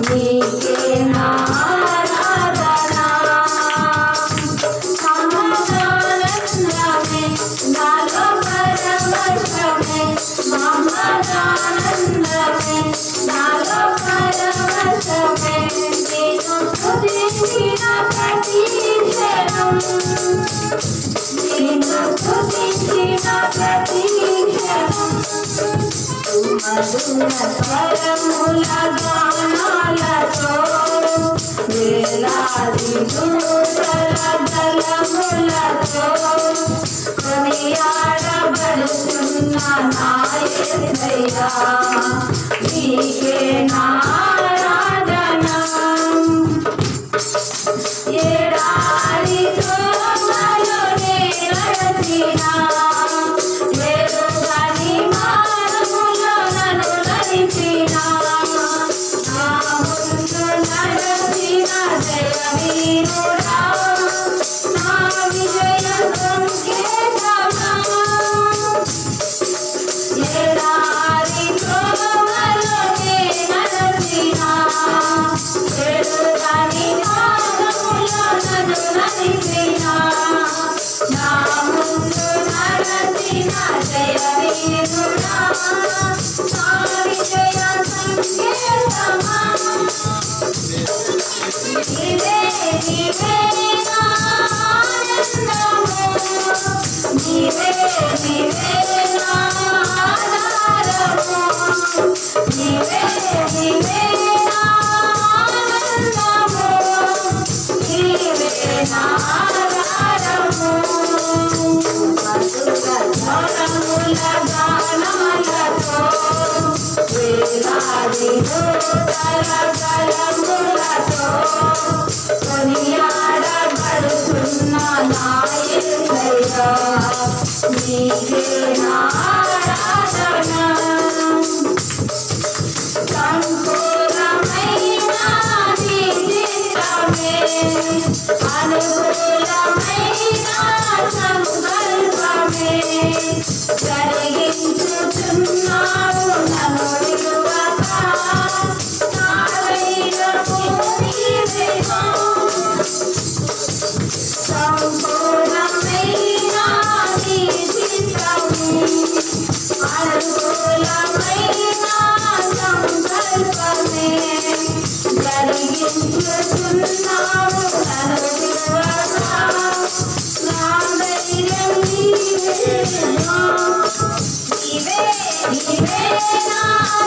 నీకే ఆరాధన మహదానందమే నాలో పరవశమే మహదానందమే నాలో పరవశమే నిన్ను స్తుతించిన ప్రతి క్షణం నిన్ను స్తుతించిన ప్రతి క్షణం మధుర స్వరముల గానాలతో వేలాది దూతల దళములతో కొనియాడబడుతున్న నా యేసయ్యా నీకే నా ఆరాధన ఎడారి త్రోవలోనే నడచినా ఎరుగని మార్గములో నన్ను నడిపినా నా ముందు నడచిన జయవీరుడా నా విజయ సంకేతమా ఎడారి త్రోవలోనే నడచినా ఎరుగని మార్గములో నన్ను నడిపినా నా ముందు నడచిన జయవీరుడా నా విజయ సంకేతమా నీవే నీవే నా ఆనందము నీవే నీవే నా ఆధారము నీవే నీవే నా ఆనందము నీవే నా ఆధారము మధుర స్వరముల గానాలతో వేలాది దూతల దళములతో కొనియాడబడుతున్న నా యేసయ్యా నీకే నా ఆరాధన సంపూర్ణమైన నీ చిత్తమే అనుకూలమైన సంకల్పమే జరిగించుచున్నావు నన్ను విడువక నా వైరము నీవేగా సంపూర్ణమైన నీ చిత్తము అనుకూలమైన సంకల్పమే జరిగించుచున్నావు నన్ను విడువక నా ధైర్యం నీవేగా నీవే నీవే నా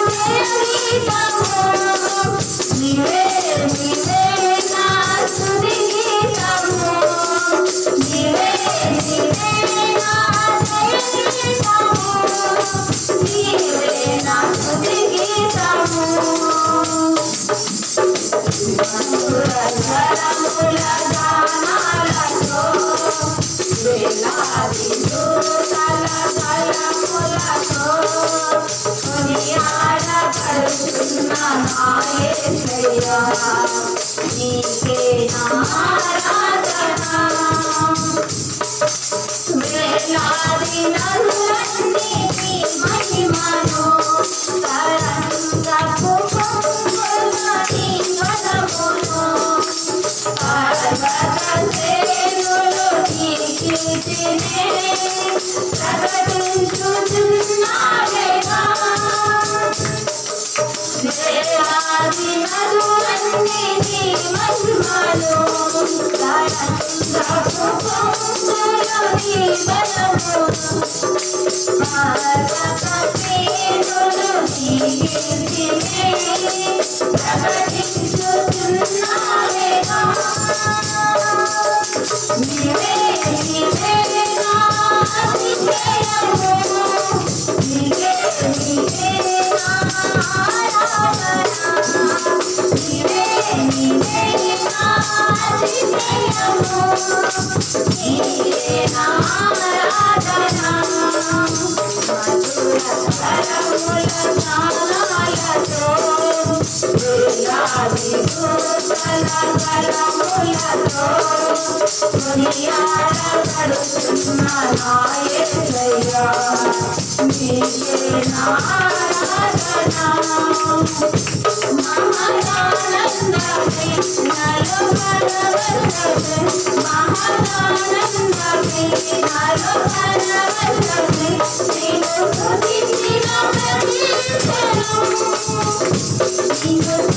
జీవితము నీవే నీవే నా స్తుతి గీతము నీవే నీవే నా జీవితము నీవే నా స్తుతి గీతము మధుర స్వరముల గానాలతో వేలాది దూతల దళములతో కొనియాడబడుతున్న నా యేసయ్యా నీకే నా ఆరాధన వేలాది నరులన్నిటి మహిమను తరంగపు పొంగులని పదమును పర్వత శ్రేణులు నీ కీర్తినే ప్రకటించుచున్నావేగా వేలాది నరులన్నిటి మహిమను తరంగపు పొంగులని పదమును పర్వత శ్రేణులు నీ కీర్తినే ప్రకటించుచున్నావేగా నీవే నీవే నా అతిశయము నీవే నీవే నా ఆరాధన నీవే నీవే నా అతిశయము నీవే నా ఆరాధన మధుర స్వరముల గానాలతో వేలాది దూతల దళములతో కొనియాడబడుతున్న నా యేసయ్యా నీకే నా ఆరాధన మహదానందమే నిన్ను